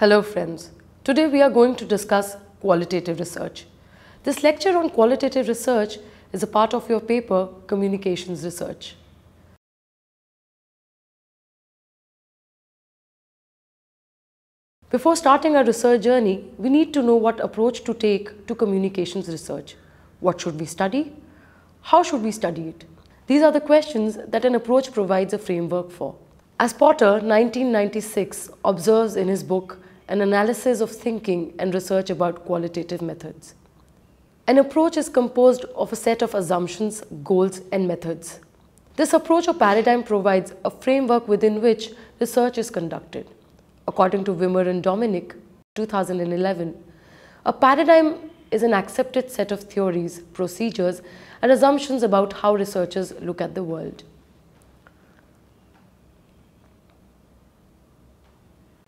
Hello friends, today we are going to discuss qualitative research. This lecture on qualitative research is a part of your paper Communications Research. Before starting our research journey, we need to know what approach to take to communications research. What should we study? How should we study it? These are the questions that an approach provides a framework for. As Potter, 1996, observes in his book, An Analysis of Thinking and Research about Qualitative Methods. An approach is composed of a set of assumptions, goals, and methods. This approach or paradigm provides a framework within which research is conducted. According to Wimmer and Dominic, 2011, a paradigm is an accepted set of theories, procedures, and assumptions about how researchers look at the world.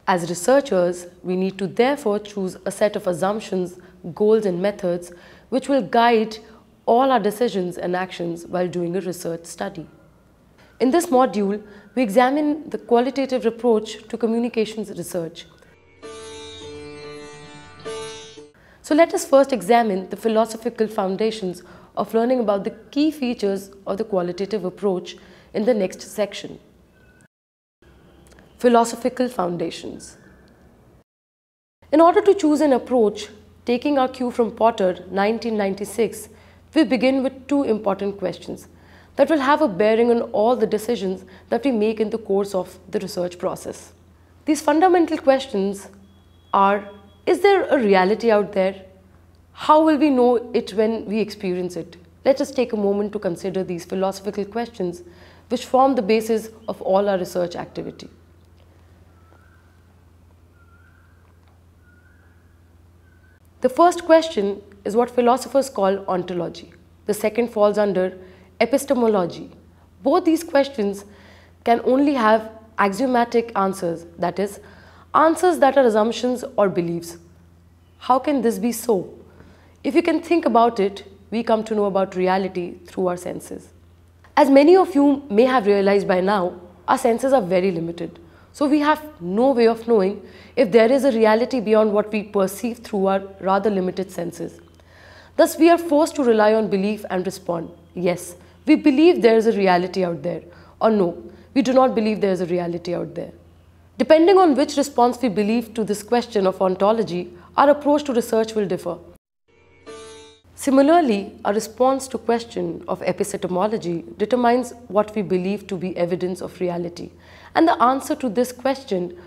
As researchers, we need to therefore choose a set of assumptions, goals, and methods which will guide all our decisions and actions while doing a research study. In this module, we examine the qualitative approach to communications research. So let us first examine the philosophical foundations of learning about the key features of the qualitative approach in the next section. Philosophical foundations. In order to choose an approach, taking our cue from Potter, 1996, we begin with two important questions that will have a bearing on all the decisions that we make in the course of the research process. These fundamental questions are: is there a reality out there? How will we know it when we experience it? Let us take a moment to consider these philosophical questions which form the basis of all our research activity. The first question is what philosophers call ontology. The second falls under epistemology. Both these questions can only have axiomatic answers, that is, answers that are assumptions or beliefs. How can this be so? If you can think about it, we come to know about reality through our senses. As many of you may have realized by now, our senses are very limited. So we have no way of knowing if there is a reality beyond what we perceive through our rather limited senses. Thus, we are forced to rely on belief and respond. Yes, we believe there is a reality out there, or no, we do not believe there is a reality out there. Depending on which response we believe to this question of ontology, our approach to research will differ. Similarly, our response to question of epistemology determines what we believe to be evidence of reality, and the answer to this question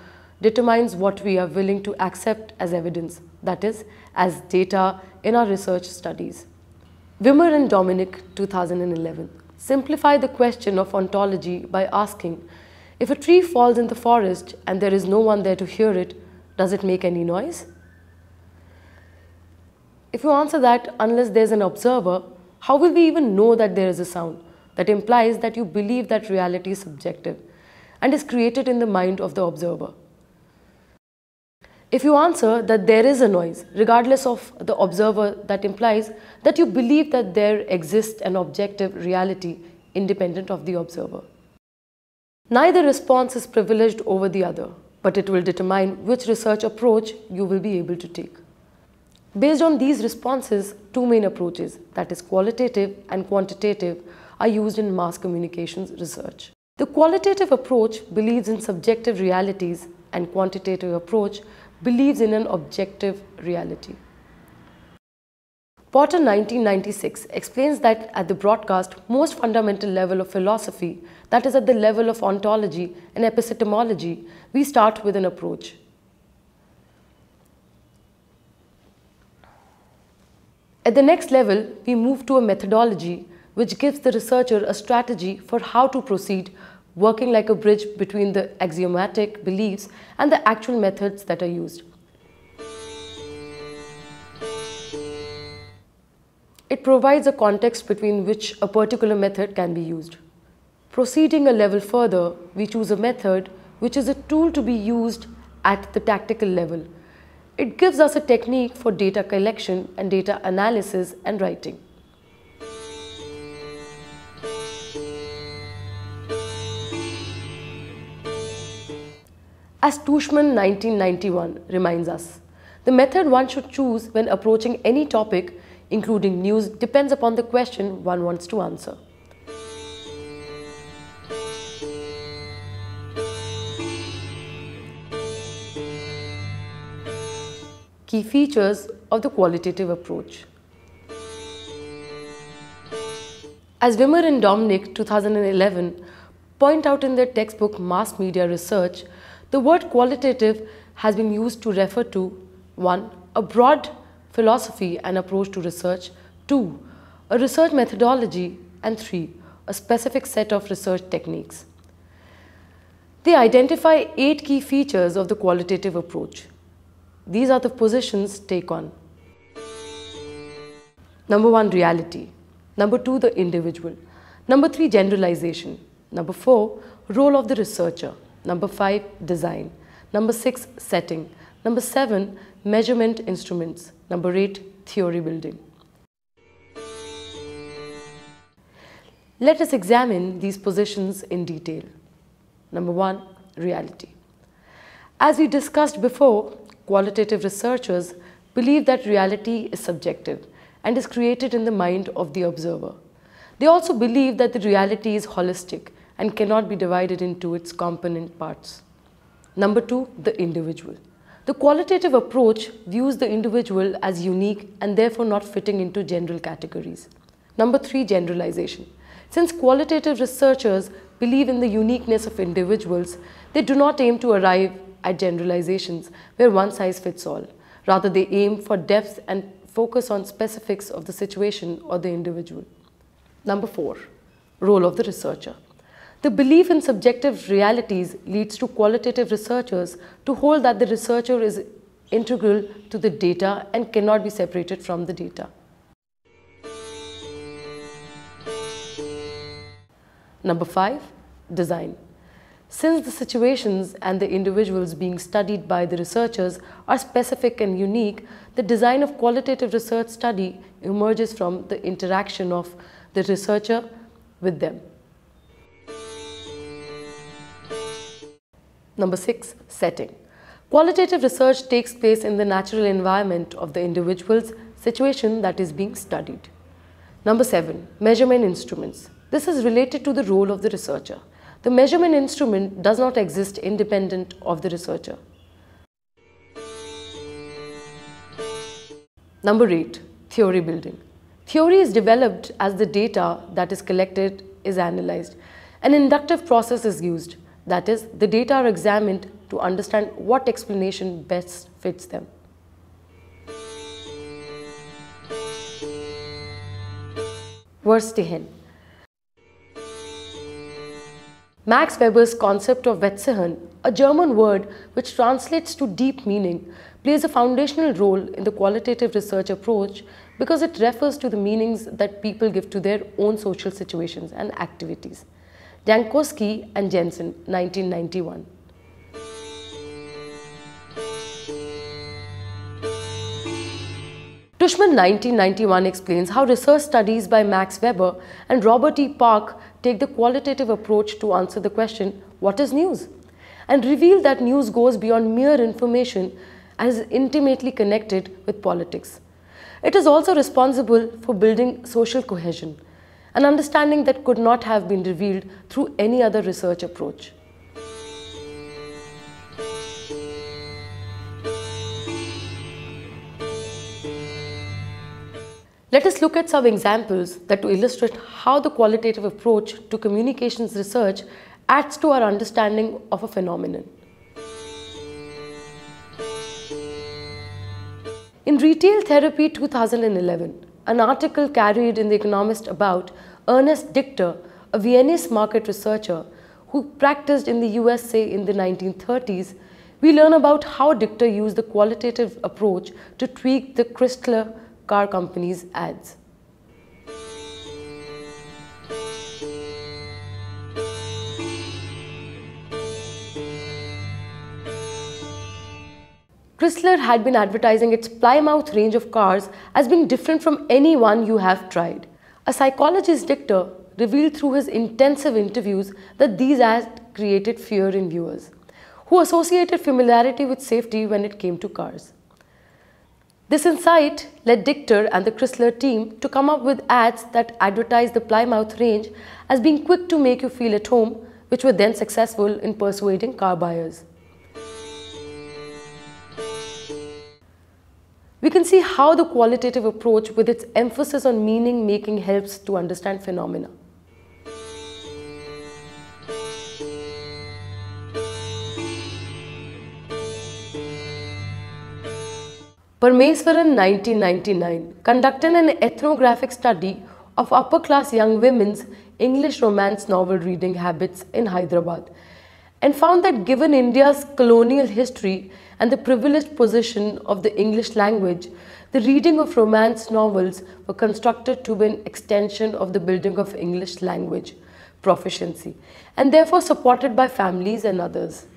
determines what we are willing to accept as evidence, that is, as data in our research studies. Wimmer and Dominic, 2011, simplify the question of ontology by asking, if a tree falls in the forest and there is no one there to hear it, does it make any noise? If you answer that unless there is an observer, how will we even know that there is a sound? That implies that you believe that reality is subjective and is created in the mind of the observer. If you answer that there is a noise, regardless of the observer, that implies that you believe that there exists an objective reality independent of the observer. Neither response is privileged over the other, but it will determine which research approach you will be able to take. Based on these responses, two main approaches, that is qualitative and quantitative, are used in mass communications research. The qualitative approach believes in subjective realities and quantitative approach believes in an objective reality. Potter, 1996, explains that at the broadcast, most fundamental level of philosophy, that is at the level of ontology and epistemology, we start with an approach. At the next level, we move to a methodology which gives the researcher a strategy for how to proceed, working like a bridge between the axiomatic beliefs and the actual methods that are used. It provides a context between which a particular method can be used. Proceeding a level further, we choose a method which is a tool to be used at the tactical level. It gives us a technique for data collection and data analysis and writing. As Tushman 1991 reminds us, the method one should choose when approaching any topic, including news, depends upon the question one wants to answer. Key features of the qualitative approach. As Wimmer and Dominic 2011 point out in their textbook Mass Media Research, the word qualitative has been used to refer to 1. A broad philosophy and approach to research, 2. A research methodology, and 3. A specific set of research techniques. They identify 8 key features of the qualitative approach. These are the positions take on. Number 1, reality. Number 2, the individual. Number 3, generalization. Number 4, role of the researcher. Number 5, design. Number 6, setting. Number 7, measurement instruments. Number 8, theory building. Let us examine these positions in detail. Number 1, reality. As we discussed before, qualitative researchers believe that reality is subjective and is created in the mind of the observer. They also believe that the reality is holistic and cannot be divided into its component parts. Number 2, the individual. The qualitative approach views the individual as unique and therefore not fitting into general categories. Number 3, generalization. Since qualitative researchers believe in the uniqueness of individuals, they do not aim to arrive at generalizations where one size fits all. Rather, they aim for depth and focus on specifics of the situation or the individual. Number 4, role of the researcher. The belief in subjective realities leads to qualitative researchers to hold that the researcher is integral to the data and cannot be separated from the data. Number 5, design. Since the situations and the individuals being studied by the researchers are specific and unique, the design of qualitative research study emerges from the interaction of the researcher with them. Number 6, setting. Qualitative research takes place in the natural environment of the individual's situation that is being studied. Number 7, measurement instruments. This is related to the role of the researcher. The measurement instrument does not exist independent of the researcher. Number 8, theory building. Theory is developed as the data that is collected is analyzed. An inductive process is used. That is, the data are examined to understand what explanation best fits them. Verstehen. Max Weber's concept of Wetzehen, a German word which translates to deep meaning, plays a foundational role in the qualitative research approach because it refers to the meanings that people give to their own social situations and activities. Jankowski and Jensen, 1991. Tushman 1991 explains how research studies by Max Weber and Robert E. Park take the qualitative approach to answer the question, what is news? And reveal that news goes beyond mere information and is intimately connected with politics. It is also responsible for building social cohesion, an understanding that could not have been revealed through any other research approach. Let us look at some examples that to illustrate how the qualitative approach to communications research adds to our understanding of a phenomenon. In Retail Therapy 2011, an article carried in The Economist about Ernest Dichter, a Viennese market researcher who practiced in the USA in the 1930s, we learn about how Dichter used the qualitative approach to tweak the Chrysler car company's ads. Chrysler had been advertising its Plymouth range of cars as being different from any one you have tried. A psychologist Dichter revealed through his intensive interviews that these ads created fear in viewers, who associated familiarity with safety when it came to cars. This insight led Dichter and the Chrysler team to come up with ads that advertised the Plymouth range as being quick to make you feel at home, which were then successful in persuading car buyers. We can see how the qualitative approach, with its emphasis on meaning making, helps to understand phenomena. Parmeswaran 1999 conducted an ethnographic study of upper-class young women's English romance novel reading habits in Hyderabad and found that given India's colonial history and the privileged position of the English language, the reading of romance novels were constructed to be an extension of the building of English language proficiency and therefore supported by families and others.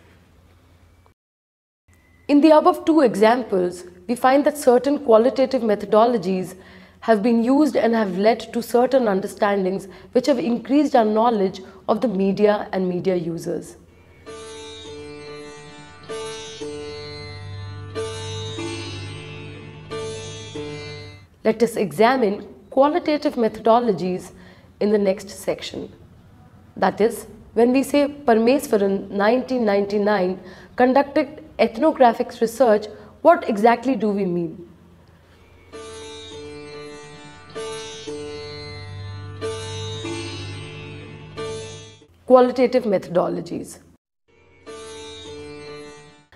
In the above two examples, we find that certain qualitative methodologies have been used and have led to certain understandings which have increased our knowledge of the media and media users. Let us examine qualitative methodologies in the next section. That is, when we say Parmeswaran 1999 conducted ethnographic research, what exactly do we mean? Qualitative methodologies.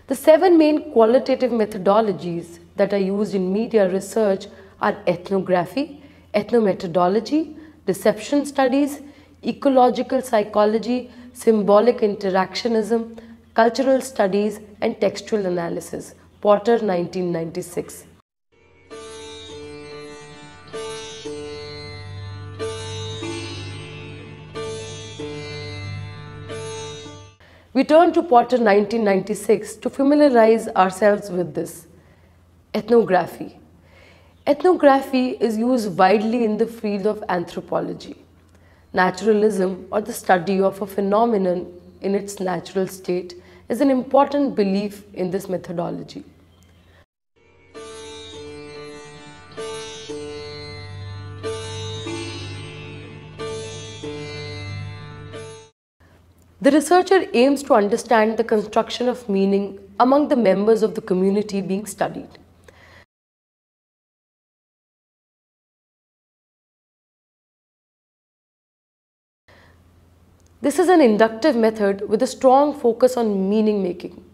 The 7 main qualitative methodologies that are used in media research are ethnography, ethno-methodology, deception studies, ecological psychology, symbolic interactionism, cultural studies, and textual analysis. Porter 1996. We turn to Porter 1996 to familiarize ourselves with this. Ethnography. Ethnography is used widely in the field of anthropology. Naturalism, or the study of a phenomenon in its natural state, is an important belief in this methodology. The researcher aims to understand the construction of meaning among the members of the community being studied. This is an inductive method with a strong focus on meaning making.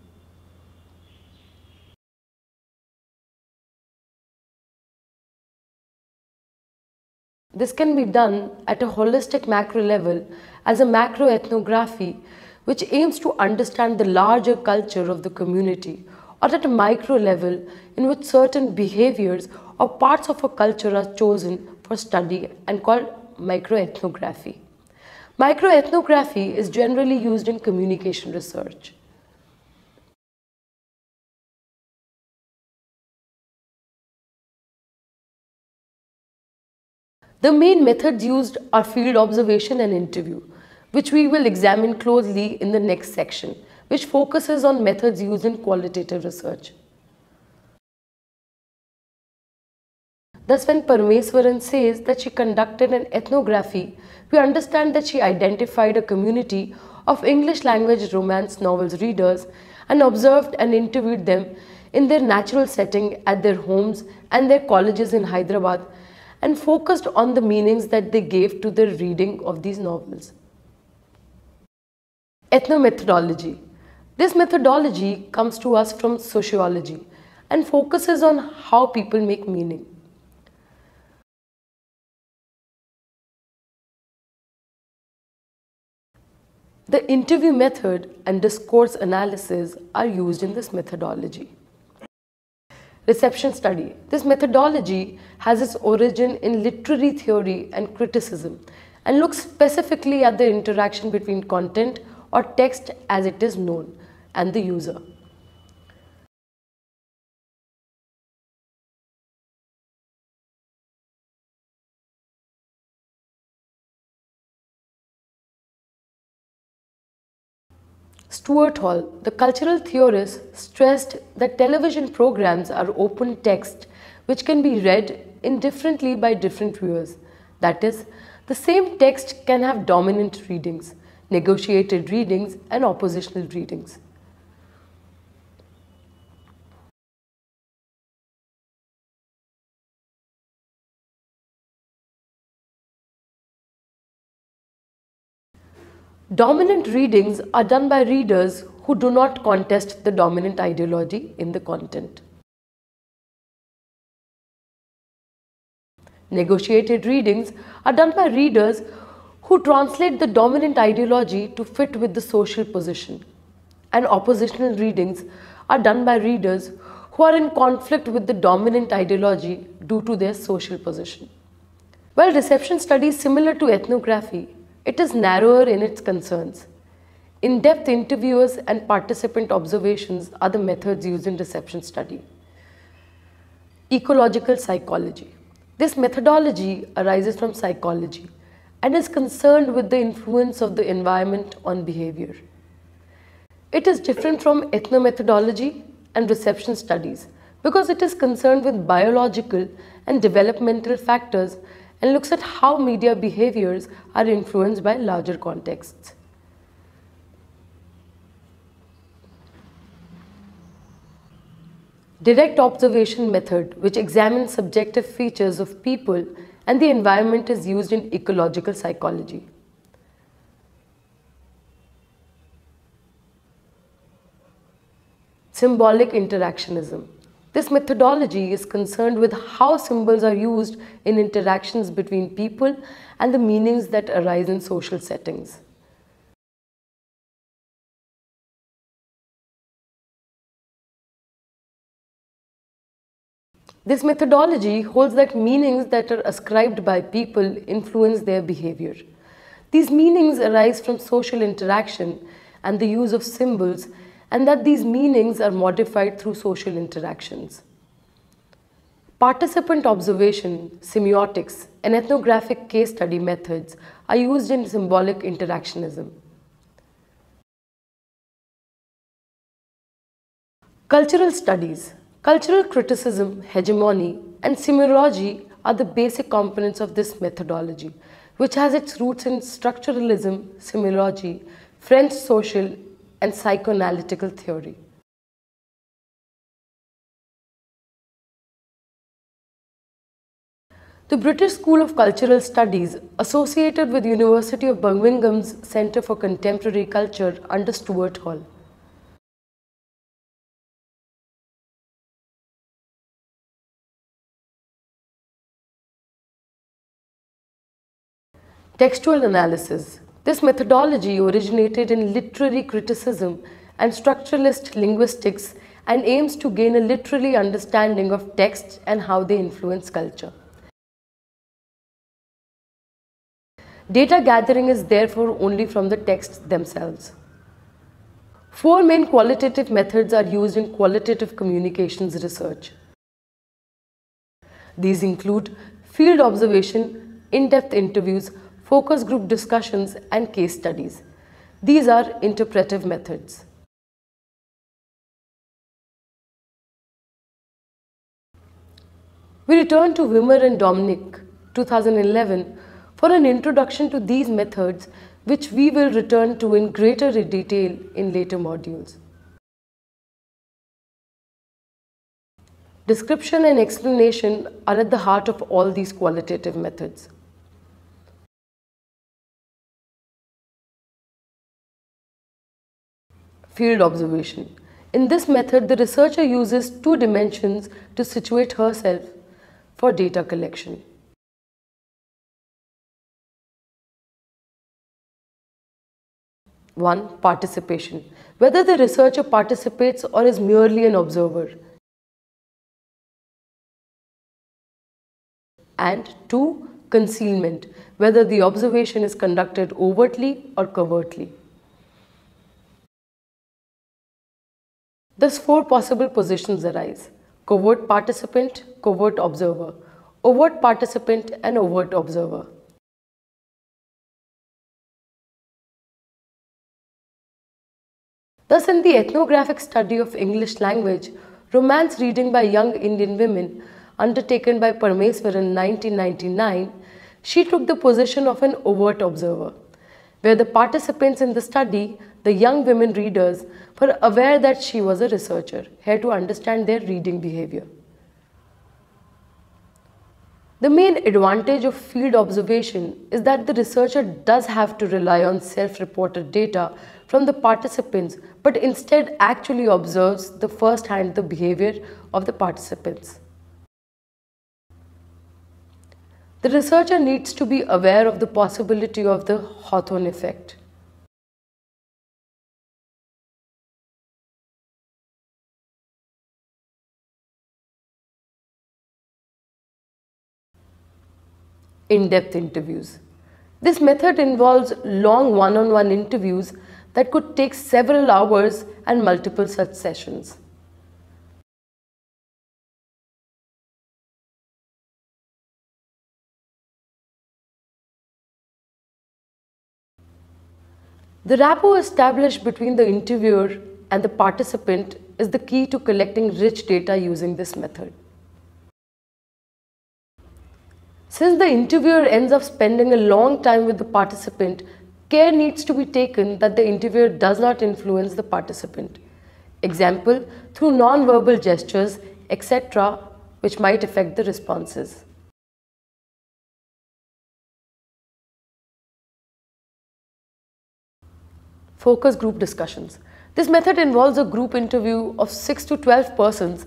This can be done at a holistic macro level as a macro ethnography, which aims to understand the larger culture of the community, or at a micro level in which certain behaviors or parts of a culture are chosen for study and called microethnography. Microethnography is generally used in communication research. The main methods used are field observation and interview, which we will examine closely in the next section, which focuses on methods used in qualitative research. Thus, when Parmeswaran says that she conducted an ethnography, we understand that she identified a community of English language romance novels readers and observed and interviewed them in their natural setting at their homes and their colleges in Hyderabad, and focused on the meanings that they gave to their reading of these novels. Ethnomethodology. This methodology comes to us from sociology and focuses on how people make meaning. The interview method and discourse analysis are used in this methodology. Reception study. This methodology has its origin in literary theory and criticism and looks specifically at the interaction between content or text as it is known and the user. Stuart Hall, the cultural theorist, stressed that television programs are open text which can be read indifferently by different viewers. That is, the same text can have dominant readings, negotiated readings, and oppositional readings. Dominant readings are done by readers who do not contest the dominant ideology in the content. Negotiated readings are done by readers who translate the dominant ideology to fit with the social position. And oppositional readings are done by readers who are in conflict with the dominant ideology due to their social position. While reception study is similar to ethnography, it is narrower in its concerns. In-depth interviewers and participant observations are the methods used in reception study. Ecological psychology. This methodology arises from psychology and is concerned with the influence of the environment on behavior. It is different from ethnomethodology and reception studies because it is concerned with biological and developmental factors and looks at how media behaviors are influenced by larger contexts. Direct observation method, which examines subjective features of people and the environment, is used in ecological psychology. Symbolic interactionism. This methodology is concerned with how symbols are used in interactions between people and the meanings that arise in social settings. This methodology holds that meanings that are ascribed by people influence their behavior. These meanings arise from social interaction and the use of symbols, and that these meanings are modified through social interactions. Participant observation, semiotics, and ethnographic case study methods are used in symbolic interactionism. Cultural studies. Cultural criticism, hegemony, and semiology are the basic components of this methodology, which has its roots in structuralism, semiology, French social and psychoanalytical theory. The British School of Cultural Studies, associated with University of Birmingham's Centre for Contemporary Culture under Stuart Hall. Textual analysis. This methodology originated in literary criticism and structuralist linguistics and aims to gain a literary understanding of texts and how they influence culture. Data gathering is therefore only from the texts themselves. 4 main qualitative methods are used in qualitative communications research. These include field observation, in-depth interviews, focus group discussions, and case studies. These are interpretive methods. We return to Wimmer and Dominic, 2011, for an introduction to these methods, which we will return to in greater detail in later modules. Description and explanation are at the heart of all these qualitative methods. Field observation. In this method, the researcher uses 2 dimensions to situate herself for data collection. One, participation. Whether the researcher participates or is merely an observer. And 2, concealment. Whether the observation is conducted overtly or covertly. Thus, 4 possible positions arise: covert participant, covert observer, overt participant, and overt observer. Thus, in the ethnographic study of English language, romance reading by young Indian women, undertaken by Parmeswar in 1999, she took the position of an overt observer, where the participants in the study, the young women readers, were aware that she was a researcher, here to understand their reading behavior. The main advantage of field observation is that the researcher does have to rely on self-reported data from the participants, but instead actually observes the first-hand the behavior of the participants. The researcher needs to be aware of the possibility of the Hawthorne effect. In-depth interviews. This method involves long one-on-one interviews that could take several hours and multiple such sessions. The rapport established between the interviewer and the participant is the key to collecting rich data using this method. Since the interviewer ends up spending a long time with the participant, care needs to be taken that the interviewer does not influence the participant. Example, through non-verbal gestures, etc., which might affect the responses. Focus group discussions. This method involves a group interview of 6 to 12 persons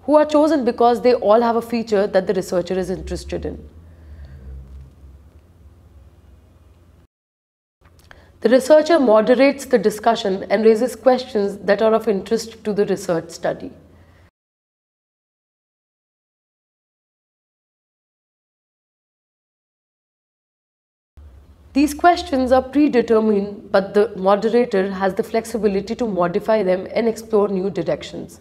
who are chosen because they all have a feature that the researcher is interested in. The researcher moderates the discussion and raises questions that are of interest to the research study. These questions are predetermined, but the moderator has the flexibility to modify them and explore new directions.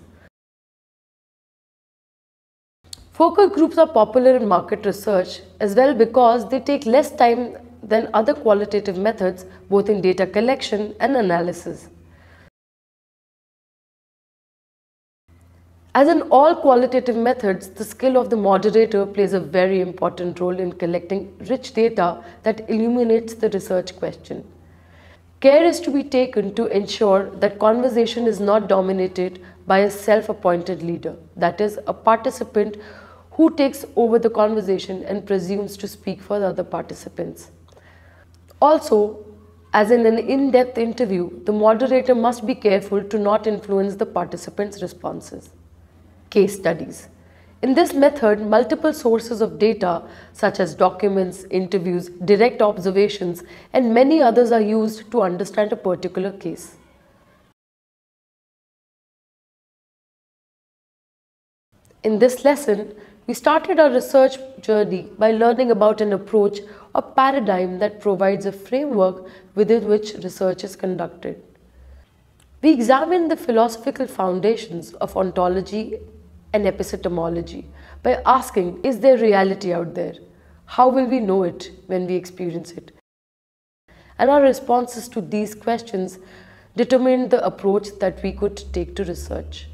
Focus groups are popular in market research as well because they take less time than other qualitative methods, both in data collection and analysis. As in all qualitative methods, the skill of the moderator plays a very important role in collecting rich data that illuminates the research question. Care is to be taken to ensure that conversation is not dominated by a self-appointed leader, that is, a participant who takes over the conversation and presumes to speak for the other participants. Also, as in an in-depth interview, the moderator must be careful to not influence the participants' responses. Case studies. In this method, multiple sources of data such as documents, interviews, direct observations, and many others are used to understand a particular case. In this lesson, we started our research journey by learning about an approach or paradigm that provides a framework within which research is conducted. We examined the philosophical foundations of ontology and epistemology by asking, is there reality out there? How will we know it when we experience it? And our responses to these questions determined the approach that we could take to research.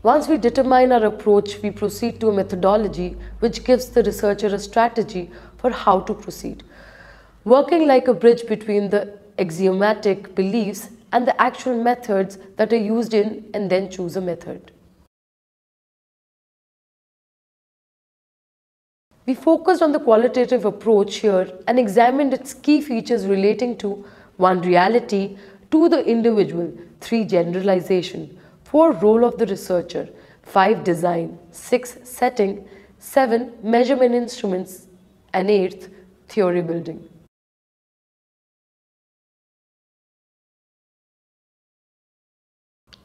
Once we determine our approach, we proceed to a methodology which gives the researcher a strategy for how to proceed, working like a bridge between the axiomatic beliefs and the actual methods that are used in, and then choose a method. We focused on the qualitative approach here and examined its key features relating to 1. Reality, 2. The individual, 3. Generalization, 4. Role of the researcher, 5. Design, 6. Setting, 7. Measurement instruments, and 8. Theory building.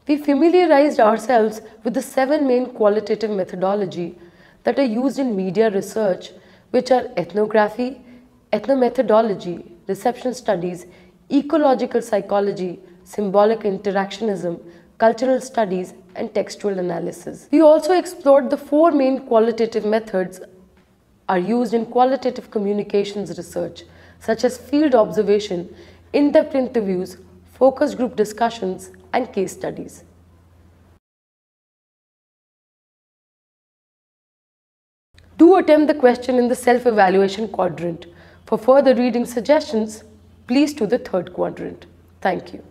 We familiarized ourselves with the 7 main qualitative methodology that are used in media research, which are ethnography, ethnomethodology, reception studies, ecological psychology, symbolic interactionism, cultural studies, and textual analysis. We also explored the 4 main qualitative methods are used in qualitative communications research, such as field observation, in-depth interviews, focus group discussions, and case studies. Do attempt the question in the self-evaluation quadrant. For further reading suggestions, please do the third quadrant. Thank you.